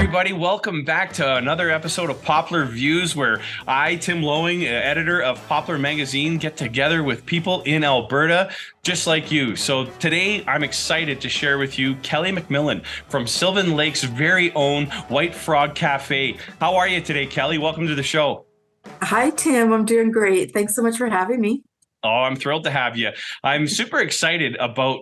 everybody. Welcome back to another episode of PoplarViews, where I, Tim Lowing, editor of Poplar Magazine, get together with people in Alberta just like you. So today, I'm excited to share with you Kelly McMillan from Sylvan Lake's very own White Frog Cafe. How are you today, Kelly? Welcome to the show. Hi, Tim. I'm doing great. Thanks so much for having me. Oh, I'm thrilled to have you. I'm super excited about,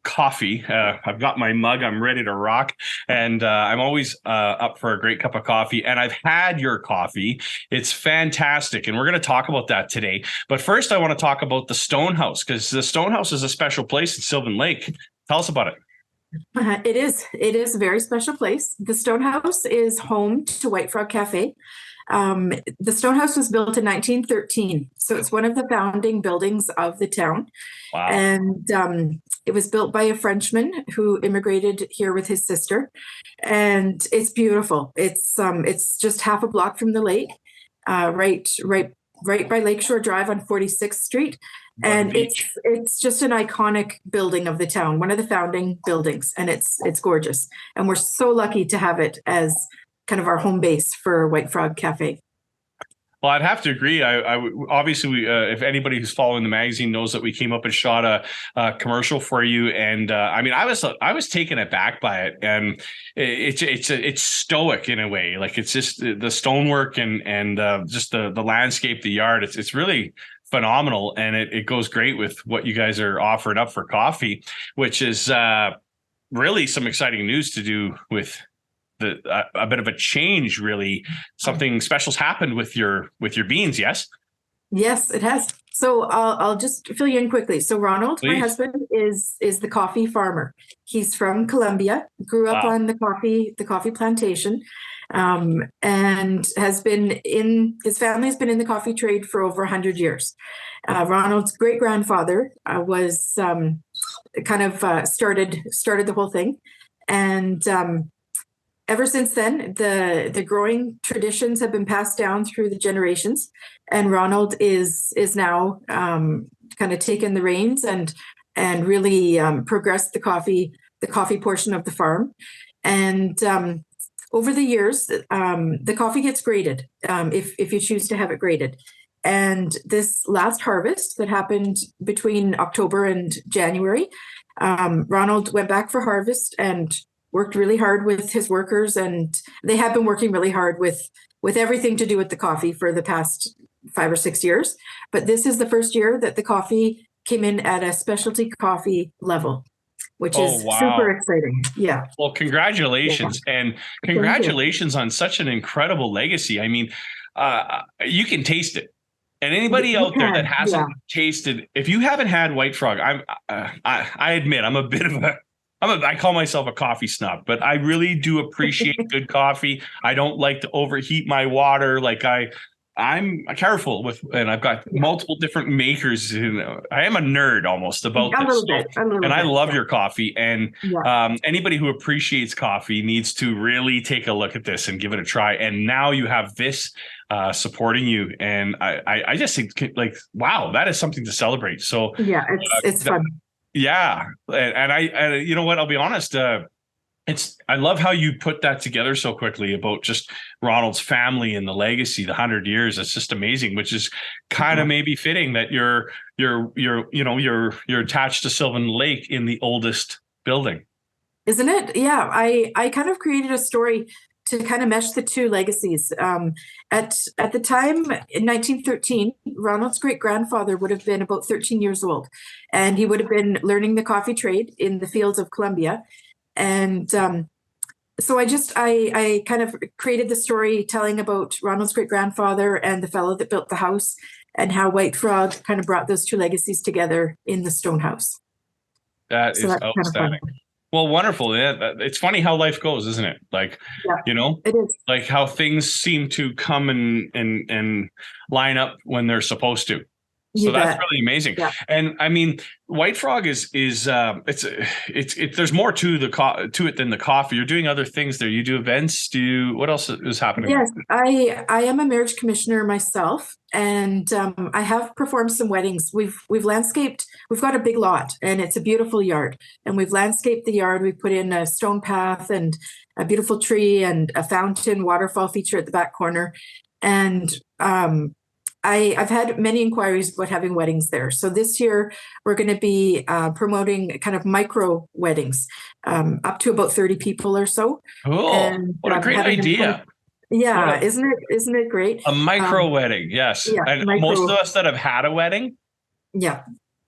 coffee. I've got my mug. I'm ready to rock. And I'm always up for a great cup of coffee. And I've had your coffee. It's fantastic. And we're going to talk about that today. But first, I want to talk about the Stonehouse, because the Stonehouse is a special place in Sylvan Lake. Tell us about it. It is. It is a very special place. The Stonehouse is home to White Frog Cafe. The Stonehouse was built in 1913, so it's one of the founding buildings of the town. Wow. And it was built by a Frenchman who immigrated here with his sister, and it's beautiful. It's just half a block from the lake, right by Lakeshore Drive on 46th Street. And it's just an iconic building of the town, one of the founding buildings, and it's gorgeous. And we're so lucky to have it as kind of our home base for White Frog Cafe. Well, I'd have to agree. Obviously, if anybody who's following the magazine knows that we came up and shot a commercial for you, and I was taken aback by it, and it's stoic in a way. Like, it's just the stonework and just the landscape, the yard. It's really phenomenal, and it goes great with what you guys are offering up for coffee, which is really some exciting news to do with a bit of a change. Really, something special's happened with your beans. Yes, it has. So I'll just fill you in quickly. So Ronald, Please. My husband, is the coffee farmer. He's from Colombia, grew up on the coffee plantation, and his family has been in the coffee trade for over 100 years. Ronald's great grandfather was started the whole thing, and ever since then, the growing traditions have been passed down through the generations, and Ronald is now kind of taken the reins and really progressed the coffee portion of the farm. And over the years, the coffee gets graded if you choose to have it graded. And this last harvest that happened between October and January, Ronald went back for harvest and worked really hard with his workers, and they have been working really hard with everything to do with the coffee for the past 5 or 6 years. But this is the first year that the coffee came in at a specialty coffee level, which is super exciting. Yeah. Well, congratulations. Yeah. And congratulations on such an incredible legacy. I mean, you can taste it. And anybody out there that hasn't tasted, if you haven't had White Frog, I admit I'm a bit of I call myself a coffee snob, but I really do appreciate good coffee. I don't like to overheat my water. Like, I'm careful with, and I've got multiple different makers. I am a nerd almost about this. And I love your coffee. And anybody who appreciates coffee needs to really take a look at this and give it a try. And now you have this supporting you. And I just think, like, wow, that is something to celebrate. So yeah, it's fun. Yeah. And you know what, I'll be honest. I love how you put that together so quickly about just Ronald's family and the legacy, the 100 years. It's just amazing, which is kind of maybe fitting that you're attached to Sylvan Lake in the oldest building. Isn't it? Yeah. I kind of created a story to kind of mesh the two legacies. At the time, in 1913, Ronald's great-grandfather would have been about 13 years old, and he would have been learning the coffee trade in the fields of Colombia. And so I kind of created the story telling about Ronald's great-grandfather and the fellow that built the house, and how White Frog kind of brought those two legacies together in the Stonehouse. That is outstanding. Well, wonderful. Yeah, it's funny how life goes, isn't it? Like, it is. Like how things seem to come and line up when they're supposed to. So You that's bet. really amazing. Yeah. And I mean, White Frog is there's more to to it than the coffee. You're doing other things there. You do events. What else is happening Yes, there? I am a marriage commissioner myself, and I have performed some weddings. We've landscaped. We've got a big lot, and it's a beautiful yard. And we've landscaped the yard. We put in a stone path and a beautiful tree and a fountain waterfall feature at the back corner. And I've had many inquiries about having weddings there. So this year we're going to be promoting kind of micro weddings, up to about 30 people or so. Cool. And What a great having them kind of, idea. yeah, isn't it great? A micro wedding, yes. Yeah, And most of us that have had a wedding yeah,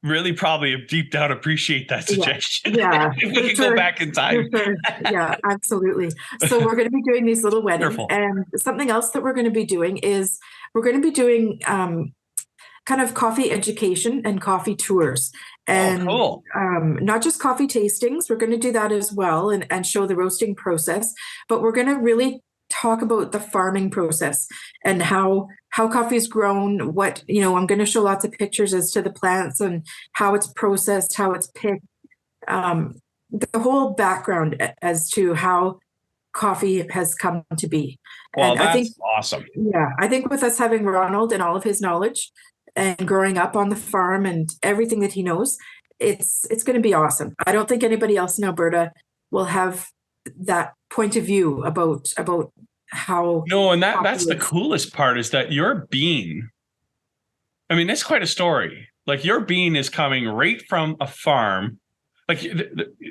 really probably deep down appreciate that suggestion. yeah. If we could go back in time. Sure. Yeah, absolutely. So we're going to be doing these little weddings. Wonderful. And something else that we're going to be doing is we're going to be doing kind of coffee education and coffee tours. And cool. Not just coffee tastings, we're going to do that as well and show the roasting process, but we're going to really talk about the farming process and how coffee is grown. What, I'm going to show lots of pictures as to the plants and how it's processed, how it's picked, the whole background as to how coffee has come to be. Well, and that's I think, awesome. Yeah, I think with us having Ronald and all of his knowledge and growing up on the farm and everything that he knows, it's going to be awesome. I don't think anybody else in Alberta will have that point of view about how. No, and that's the coolest part is that your bean, I mean, it's quite a story. Like your bean is coming right from a farm. Like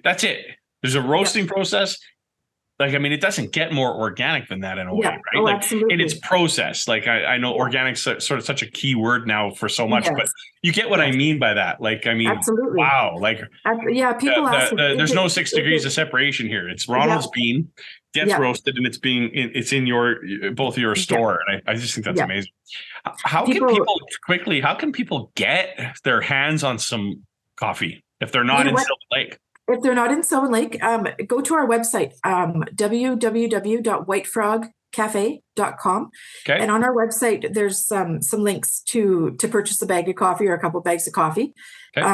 that's it. There's a roasting process. Like, I mean, it doesn't get more organic than that in a way, right? Oh, like, absolutely. and it's processed. Like I know organic's sort of such a key word now for so much, but you get what I mean by that. Like, I mean, absolutely. Wow. Like, people ask. There's no 6 degrees of separation here. It's Ronald's bean gets roasted and it's in both of your store. And I just think that's amazing. How can people get their hands on some coffee if they're not in Sylvan Lake? If they're not in Sylvan Lake, go to our website, www.whitefrogcafe.com. Okay. And on our website, there's some links to purchase a bag of coffee or a couple bags of coffee. Okay.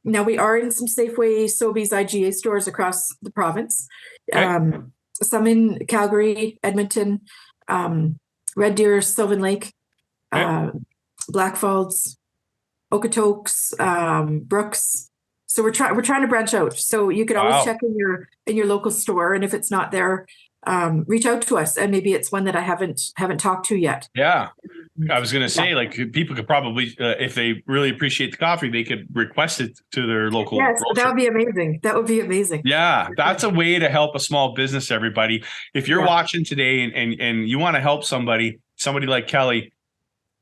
Now we are in some Safeway, Sobeys, IGA stores across the province. Okay. Some in Calgary, Edmonton, Red Deer, Sylvan Lake, Blackfalds, Okotoks, Brooks. So we're trying to branch out. So you could always check in your local store, and if it's not there, reach out to us. And maybe it's one that I haven't talked to yet. Yeah, I was going to say, like, people could probably, if they really appreciate the coffee, they could request it to their local. Yes, that would be amazing. That would be amazing. Yeah, that's a way to help a small business. Everybody, if you're watching today and you want to help somebody like Kelly.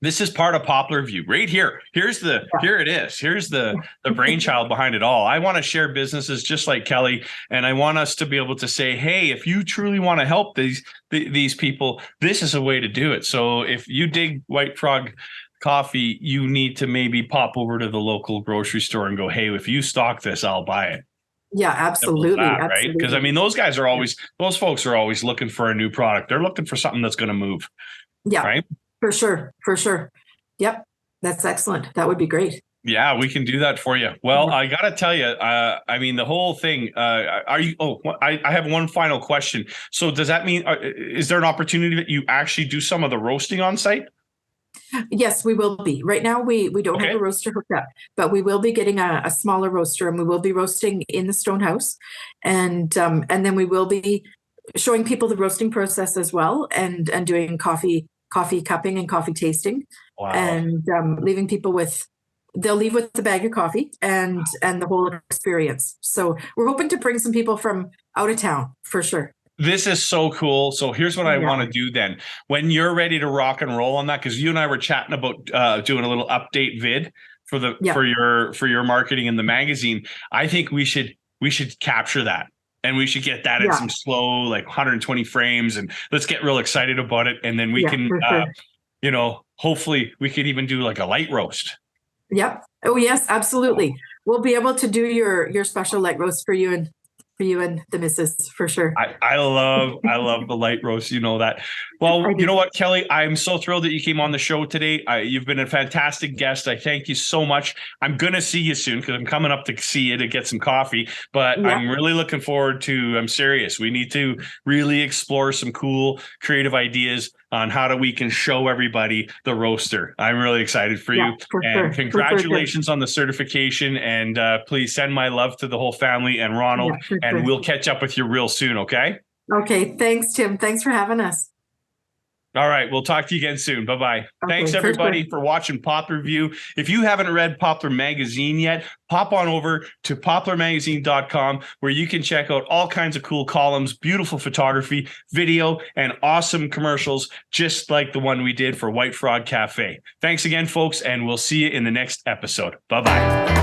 This is part of PoplarView right here. Here it is. Here's the brainchild behind it all. I want to share businesses just like Kelly, and I want us to be able to say, hey, if you truly want to help these people, this is a way to do it. So if you dig White Frog coffee, you need to maybe pop over to the local grocery store and go, hey, if you stock this, I'll buy it. Yeah, absolutely. Right? Because I mean, those folks are always looking for a new product. They're looking for something that's going to move. Yeah. Right. For sure. Yep. That's excellent. That would be great. Yeah, we can do that for you. Well, I got to tell you, I mean, the whole thing, I have one final question. So does that mean, is there an opportunity that you actually do some of the roasting on site? Yes, we will be. Right now, we don't have a roaster hooked up, but we will be getting a smaller roaster, and we will be roasting in the stone house. And then we will be showing people the roasting process as well, and doing coffee cupping and coffee tasting. Wow. And leaving people they'll leave with the bag of coffee and the whole experience. So we're hoping to bring some people from out of town for sure. This is so cool. So here's what I want to do then. When you're ready to rock and roll on that, because you and I were chatting about doing a little update vid for your marketing in the magazine. I think we should capture that. And we should get that in some slow, like 120 frames, and let's get real excited about it. And then we can, hopefully we could even do like a light roast. Yep. Oh yes, absolutely. We'll be able to do your special light roast for you and the missus for sure. I love the light roast. You know that. Well, you know what, Kelly? I'm so thrilled that you came on the show today. You've been a fantastic guest. I thank you so much. I'm going to see you soon because I'm coming up to see you to get some coffee. But I'm really looking forward to, I'm serious. We need to really explore some cool creative ideas on how we can show everybody the roaster. I'm really excited for you. And congratulations on the certification. And please send my love to the whole family and Ronald. And we'll catch up with you real soon, okay? Okay. Thanks, Tim. Thanks for having us. All right. We'll talk to you again soon. Bye-bye. Okay, thanks, everybody, for watching PoplarView. If you haven't read Poplar Magazine yet, pop on over to poplarmagazine.com, where you can check out all kinds of cool columns, beautiful photography, video, and awesome commercials, just like the one we did for White Frog Cafe. Thanks again, folks, and we'll see you in the next episode. Bye-bye.